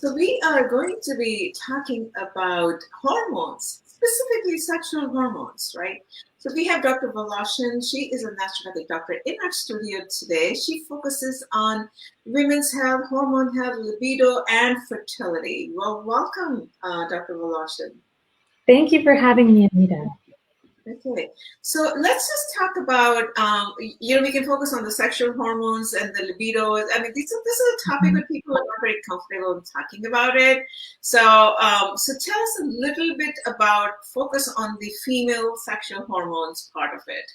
So we are going to be talking about hormones, specifically sexual hormones, right? So we have Dr. Voloshin. She is a naturopathic doctor in our studio today. She focuses on women's health, hormone health, libido, and fertility. Well, welcome, Dr. Voloshin. Thank you for having me, Anita. Okay, so let's just talk about, we can focus on the sexual hormones and the libido. I mean, this is a topic that people are not very comfortable in talking about it. So tell us a little bit about, focus on the female sexual hormones part of it.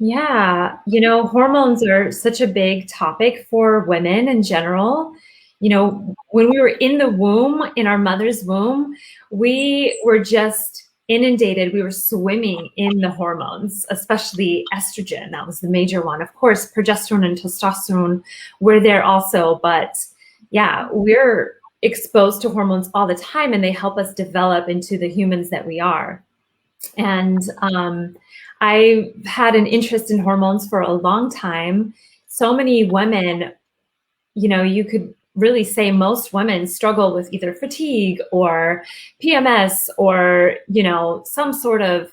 Yeah, hormones are such a big topic for women in general. When we were in the womb, in our mother's womb, we were just inundated. We were swimming in the hormones, especially estrogen. That was the major one. Of course, progesterone and testosterone were there also, but yeah, we're exposed to hormones all the time, and they help us develop into the humans that we are. And I had an interest in hormones for a long time. So many women, you could really say most women struggle with either fatigue or PMS or, some sort of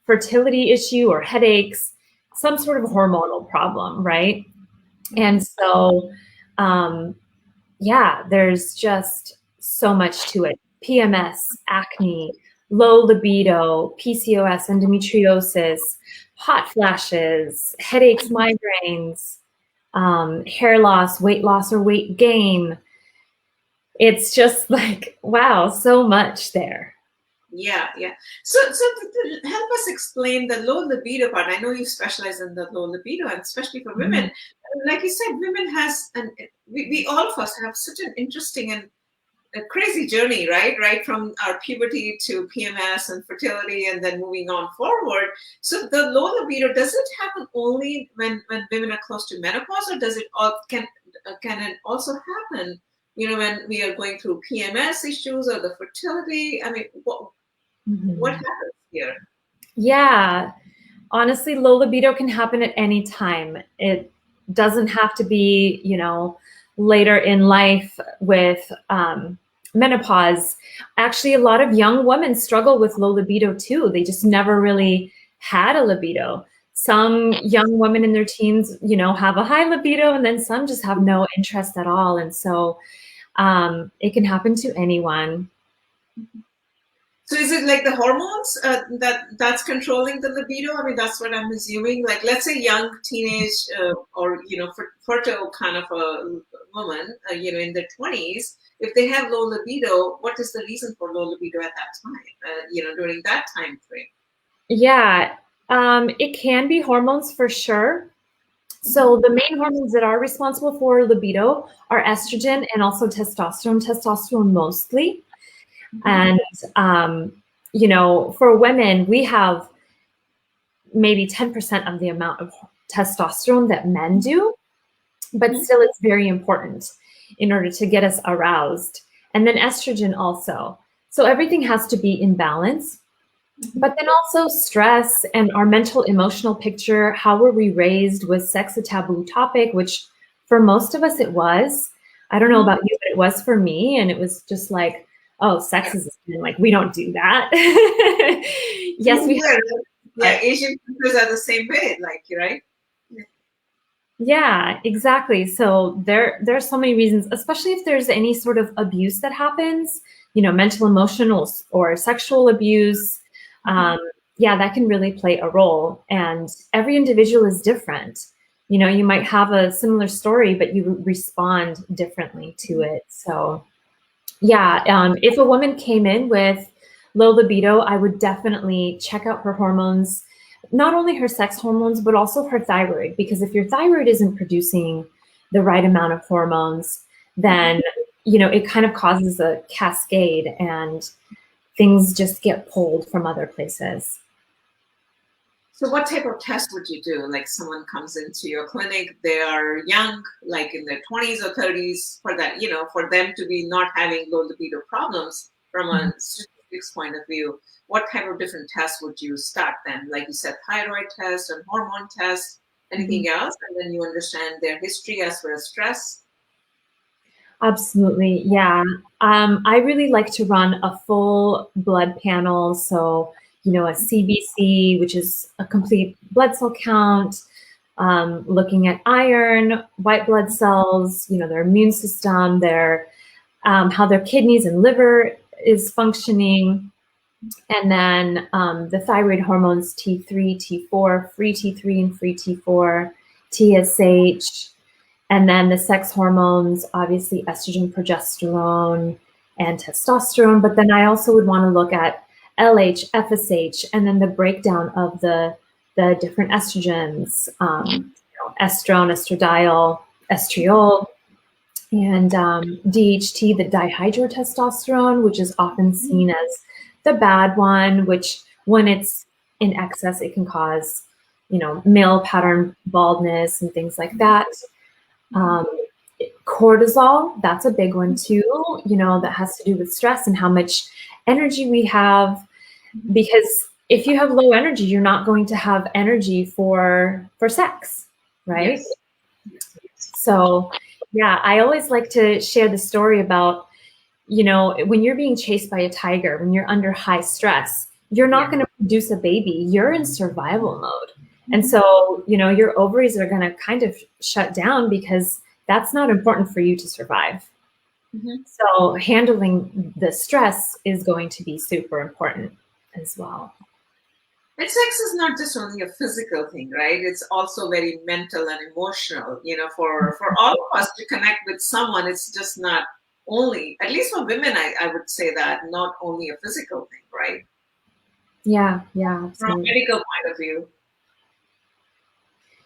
fertility issue or headaches, some sort of hormonal problem, right? And so, yeah, there's just so much to it. PMS, acne, low libido, PCOS, endometriosis, hot flashes, headaches, migraines, hair loss, or weight gain. It's just like, wow, so much there. Yeah, yeah. So to help us explain the low libido part. I know you specialize in the low libido, and especially for women. Like you said, women we all of us have such an interesting and a crazy journey, right? Right from our puberty to PMS and fertility, and then moving on forward. So the low libido, does it happen only when women are close to menopause, or does it can it also happen, when we are going through PMS issues or the fertility? I mean, what happens here? Yeah, honestly, low libido can happen at any time. It doesn't have to be, later in life with menopause. Actually, a lot of young women struggle with low libido too. They just never really had a libido. Some young women in their teens, have a high libido, and then some just have no interest at all. And so it can happen to anyone. So is it like the hormones that's controlling the libido? I mean, that's what I'm assuming. Like, let's say young teenage or fertile kind of a woman, in their 20s, if they have low libido, what is the reason for low libido at that time? During that time frame. Yeah, it can be hormones for sure. So the main hormones that are responsible for libido are estrogen and also testosterone mostly. And, for women, we have maybe 10% of the amount of testosterone that men do, but still it's very important in order to get us aroused. And then estrogen also. So everything has to be in balance. But then also stress and our mental emotional picture. How were we raised? Was sex a taboo topic? Which for most of us it was. I don't know about you, but it was for me. And it was just like, oh, sex is like, we don't do that. Yes, we have. Yeah, Asian countries are the same way, like, right? Yeah, exactly. So there's so many reasons, especially if there's any sort of abuse that happens, mental, emotional, or sexual abuse. Yeah, that can really play a role. And every individual is different. You might have a similar story, but you respond differently to it. So yeah, if a woman came in with low libido, I would definitely check out her hormones, not only her sex hormones, but also her thyroid, because if your thyroid isn't producing the right amount of hormones, then, it kind of causes a cascade and things just get pulled from other places. So what type of test would you do? Like someone comes into your clinic, they are young, like in their 20s or 30s, for that, for them to be not having low libido problems from a statistics point of view, what type of different tests would you start then? Like you said, thyroid test and hormone test, anything else? And then you understand their history as well as stress. Absolutely. Yeah. I really like to run a full blood panel. So, a CBC, which is a complete blood cell count, looking at iron, white blood cells, their immune system, their how their kidneys and liver is functioning. And then the thyroid hormones T3, T4, free T3 and free T4, TSH, and then the sex hormones, obviously estrogen, progesterone, and testosterone. But then I also would want to look at LH, FSH, and then the breakdown of the different estrogens, estrone, estradiol, estriol, and DHT, the dihydrotestosterone, which is often seen as the bad one, which when it's in excess, it can cause, male pattern baldness and things like that. Cortisol, that's a big one too, that has to do with stress and how much energy we have. Because if you have low energy, you're not going to have energy for sex, right? Yes. So yeah, I always like to share the story about, when you're being chased by a tiger, when you're under high stress, you're not going to produce a baby. You're in survival mode. And so, your ovaries are going to kind of shut down because that's not important for you to survive. So handling the stress is going to be super important as well. And sex is not just only a physical thing, right? It's also very mental and emotional. For all of us to connect with someone, it's just not only, at least for women, I would say that, not only a physical thing, right? Yeah, From a absolutely. medical point of view.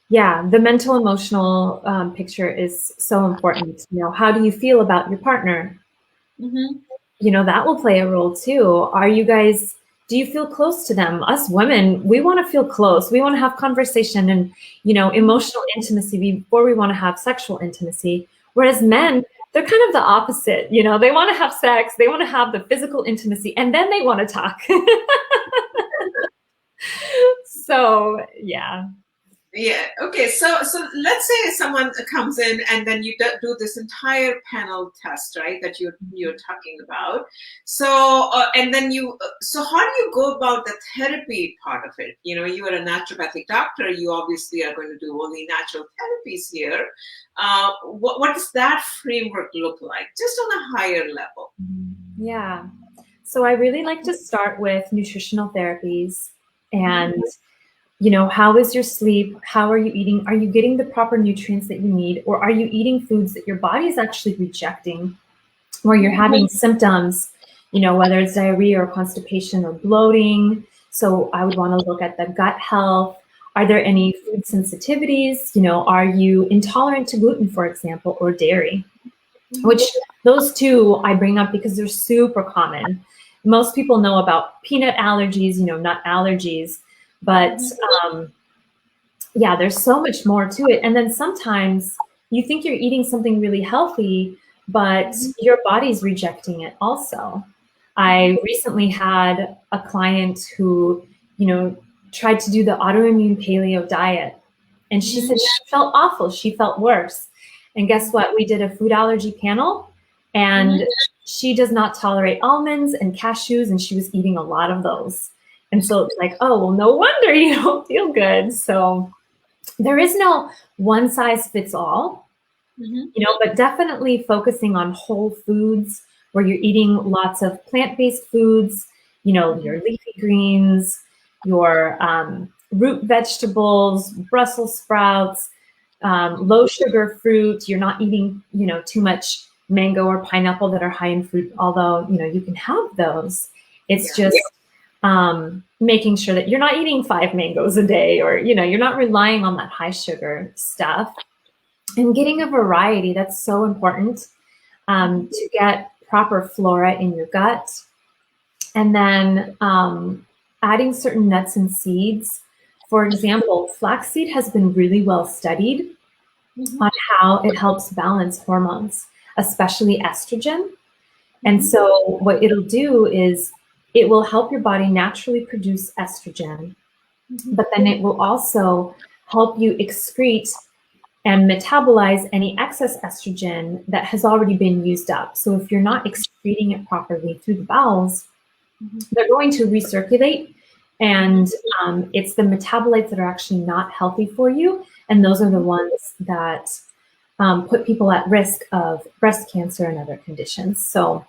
Yeah, the mental emotional picture is so important. How do you feel about your partner? That will play a role too. Do you feel close to them? Us women, we want to feel close. We want to have conversation and, emotional intimacy before we want to have sexual intimacy. Whereas men, they're kind of the opposite. They want to have sex, they want to have the physical intimacy, and then they want to talk. So, yeah. Yeah. Okay. So let's say someone comes in and then you do this entire panel test, right? That you're talking about. So and then so how do you go about the therapy part of it? You are a naturopathic doctor. You obviously are going to do only natural therapies here. What does that framework look like, just on a higher level? Yeah. So I really like to start with nutritional therapies and how is your sleep? How are you eating? Are you getting the proper nutrients that you need? Or are you eating foods that your body is actually rejecting, or you're having symptoms, whether it's diarrhea or constipation or bloating? So I would want to look at the gut health. Are there any food sensitivities? Are you intolerant to gluten, for example, or dairy? Which those two I bring up because they're super common. Most people know about peanut allergies, nut allergies, but yeah, there's so much more to it. And then sometimes you think you're eating something really healthy, but your body's rejecting it also. I recently had a client who, tried to do the autoimmune paleo diet. And she said she felt awful. She felt worse. And guess what? We did a food allergy panel, and she does not tolerate almonds and cashews, and she was eating a lot of those. And so it's like, oh, well, no wonder you don't feel good. So there is no one size fits all, but definitely focusing on whole foods where you're eating lots of plant-based foods, your leafy greens, your root vegetables, Brussels sprouts, low sugar fruit. You're not eating, too much mango or pineapple that are high in fruit, although, you can have those. It's just making sure that you're not eating 5 mangoes a day, or, you're not relying on that high sugar stuff, and getting a variety. That's so important to get proper flora in your gut. And then adding certain nuts and seeds. For example, flaxseed has been really well studied on how it helps balance hormones, especially estrogen. And so what it'll do is it will help your body naturally produce estrogen, but then it will also help you excrete and metabolize any excess estrogen that has already been used up. So if you're not excreting it properly through the bowels, they're going to recirculate, and it's the metabolites that are actually not healthy for you, and those are the ones that put people at risk of breast cancer and other conditions. So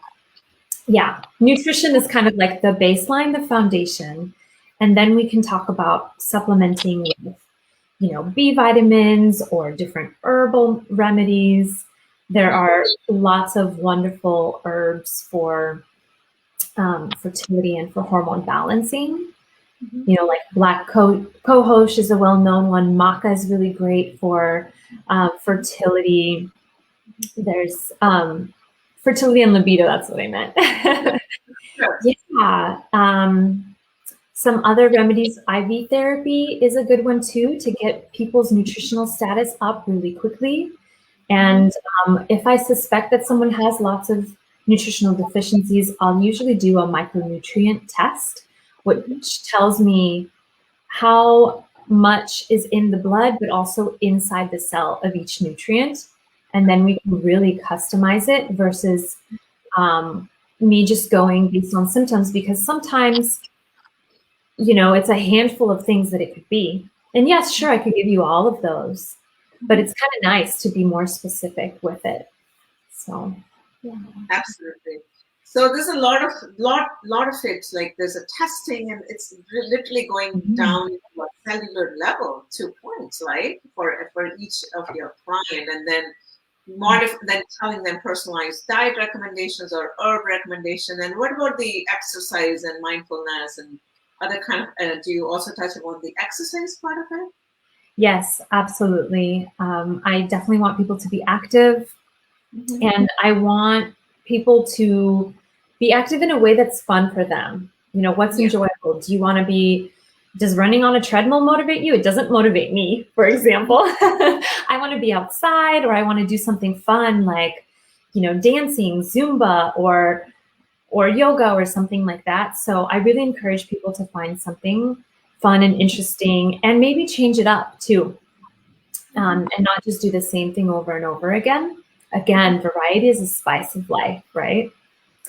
yeah, nutrition is kind of like the baseline, the foundation, and then we can talk about supplementing with, B vitamins or different herbal remedies. There are lots of wonderful herbs for fertility and for hormone balancing. Like black cohosh is a well-known one. Maca is really great for fertility. There's fertility and libido, that's what I meant. Yeah. Some other remedies, IV therapy is a good one too, to get people's nutritional status up really quickly. And if I suspect that someone has lots of nutritional deficiencies, I'll usually do a micronutrient test, which tells me how much is in the blood, but also inside the cell of each nutrient. And then we can really customize it versus me just going based on symptoms, because sometimes, it's a handful of things that it could be. And yes, sure, I could give you all of those, but it's kind of nice to be more specific with it. So, yeah. Absolutely. So there's a lot of it. Like there's a testing, and it's literally going down to a cellular level, 2 points, right, for each of your client, and then then telling them personalized diet recommendations or herb recommendation. And what about the exercise and mindfulness and other kind of? Do you also touch upon the exercise part of it? Yes, absolutely. I definitely want people to be active, and I want people to be active in a way that's fun for them. What's enjoyable? Do you want to be, does running on a treadmill motivate you? It doesn't motivate me, for example. I want to be outside, or I want to do something fun like, dancing, Zumba, or yoga or something like that. So I really encourage people to find something fun and interesting, and maybe change it up too, and not just do the same thing over and over again. Again, variety is a spice of life, right?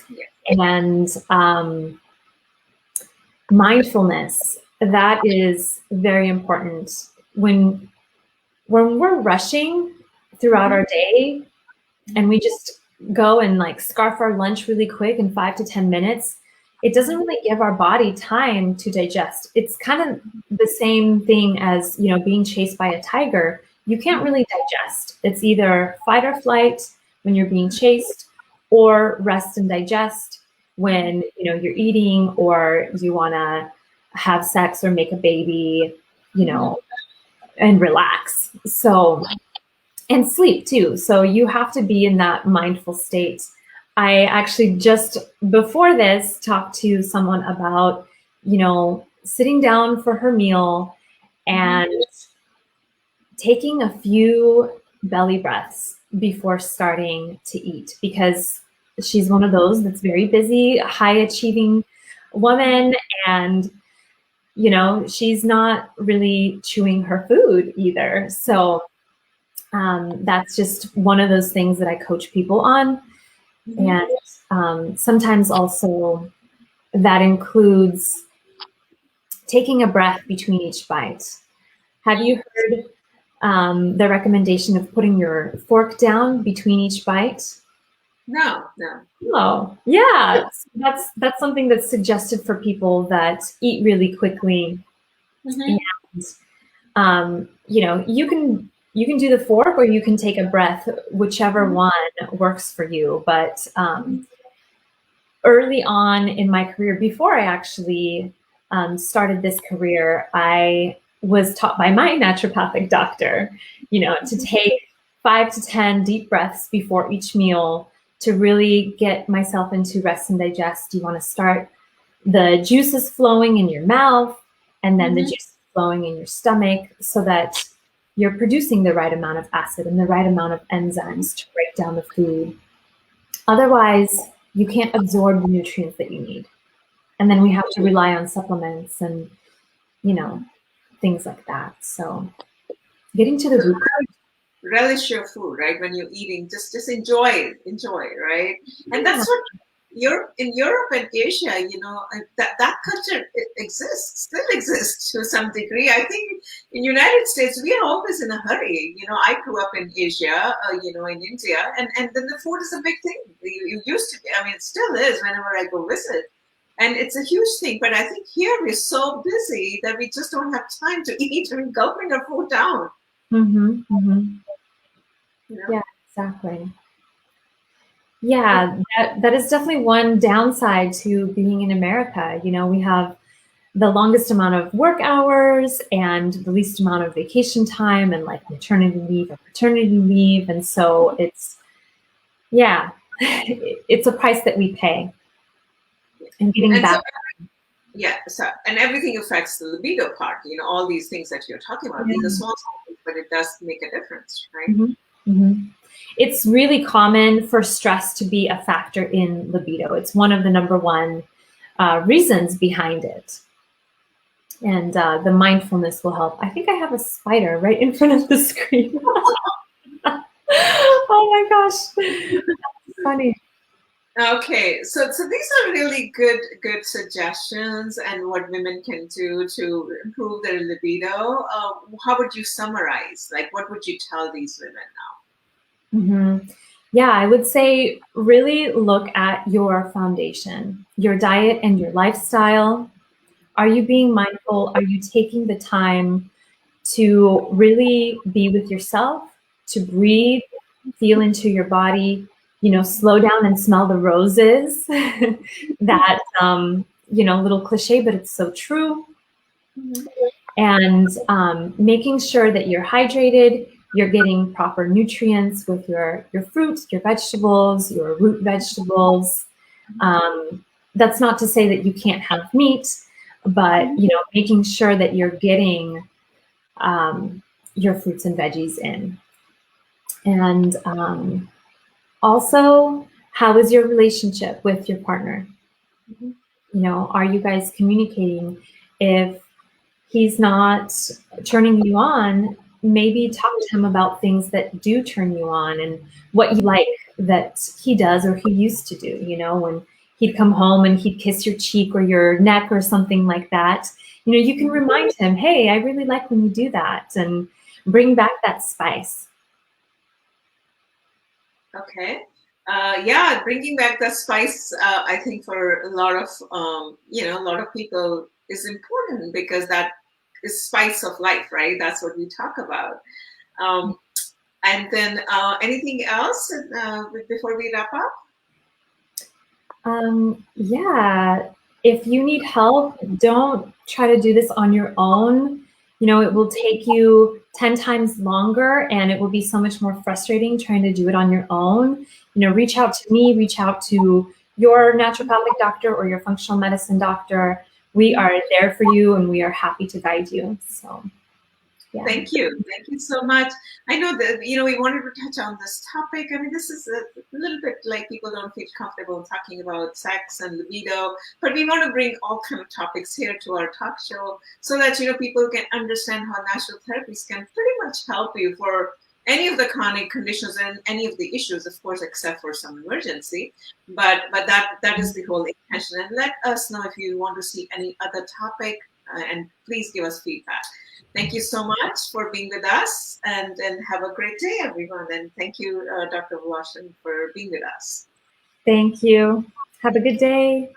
Yeah. And mindfulness, that is very important. When we're rushing throughout our day, and we just go and like scarf our lunch really quick in 5 to 10 minutes, it doesn't really give our body time to digest. It's kind of the same thing as, being chased by a tiger. You can't really digest. It's either fight or flight when you're being chased, or rest and digest when, you're eating, or you want to have sex or make a baby, and relax. So, and sleep too. So you have to be in that mindful state. I actually just before this talked to someone about, sitting down for her meal and taking a few belly breaths before starting to eat, because she's one of those that's very busy, high achieving woman, and she's not really chewing her food either. So that's just one of those things that I coach people on. And sometimes also that includes taking a breath between each bite. Have you heard the recommendation of putting your fork down between each bite? No. Oh, yeah. That's something that's suggested for people that eat really quickly. And you can do the fork, or you can take a breath, whichever one works for you. But early on in my career, before I actually started this career, I was taught by my naturopathic doctor, to take 5 to 10 deep breaths before each meal to really get myself into rest and digest. You want to start the juices flowing in your mouth, and then the juices flowing in your stomach, so that you're producing the right amount of acid and the right amount of enzymes to break down the food. Otherwise, you can't absorb the nutrients that you need. And then we have to rely on supplements and, things like that. So getting to the root cause. relish your food, right? When you're eating, just enjoy, right? And Yeah. that's what in Europe and Asia, that culture exists, still exists to some degree. I think in United States, we are always in a hurry. I grew up in Asia, in India, and then the food is a big thing. You used to be, I mean, it still is whenever I go visit. And it's a huge thing, but I think here we're so busy that we just don't have time to eat. I mean, gulping our food down. Mm-hmm. Mm-hmm. You know? Yeah, exactly. Yeah, that is definitely one downside to being in America. We have the longest amount of work hours and the least amount of vacation time and like maternity leave and paternity leave. And so yeah, it's a price that we pay. And getting And so, back. yeah, so and everything affects the libido part. All these things that you're talking about. These are small things, but it does make a difference, right? Mm-hmm. Mm-hmm. It's really common for stress to be a factor in libido. It's one of the number one reasons behind it. And the mindfulness will help. I think I have a spider right in front of the screen. Oh my gosh, that's funny. Okay, so these are really good suggestions and what women can do to improve their libido. How would you summarize? Like, what would you tell these women now? Mm-hmm. Yeah, I would say really look at your foundation, your diet and your lifestyle. Are you being mindful? Are you taking the time to really be with yourself, to breathe, feel into your body, slow down and smell the roses? That, little cliche, but it's so true. Mm-hmm. And making sure that you're hydrated, you're getting proper nutrients with your fruits, your vegetables, your root vegetables. That's not to say that you can't have meat, but making sure that you're getting your fruits and veggies in. And also, how is your relationship with your partner? Are you guys communicating? If he's not turning you on, maybe talk to him about things that do turn you on and what you like that he does or he used to do. When he'd come home and he'd kiss your cheek or your neck or something like that, you can remind him, hey, I really like when you do that, and bring back that spice. Okay. Yeah, bringing back the spice, I think for a lot of a lot of people is important because that is spice of life, right? That's what we talk about. And then anything else before we wrap up? Yeah, if you need help, don't try to do this on your own. It will take you 10 times longer and it will be so much more frustrating trying to do it on your own. Reach out to me, reach out to your naturopathic doctor or your functional medicine doctor. We are there for you and we are happy to guide you. So, yeah. Thank you so much. I know that we wanted to touch on this topic. I mean, this is a little bit like people don't feel comfortable talking about sex and libido, but we want to bring all kind of topics here to our talk show so that people can understand how natural therapies can pretty much help you for any of the chronic conditions and any of the issues, of course, except for some emergency. But that is the whole intention. And let us know if you want to see any other topic, and please give us feedback. Thank you so much for being with us, and have a great day, everyone. And thank you, Dr. Voloshin, for being with us. Thank you. Have a good day.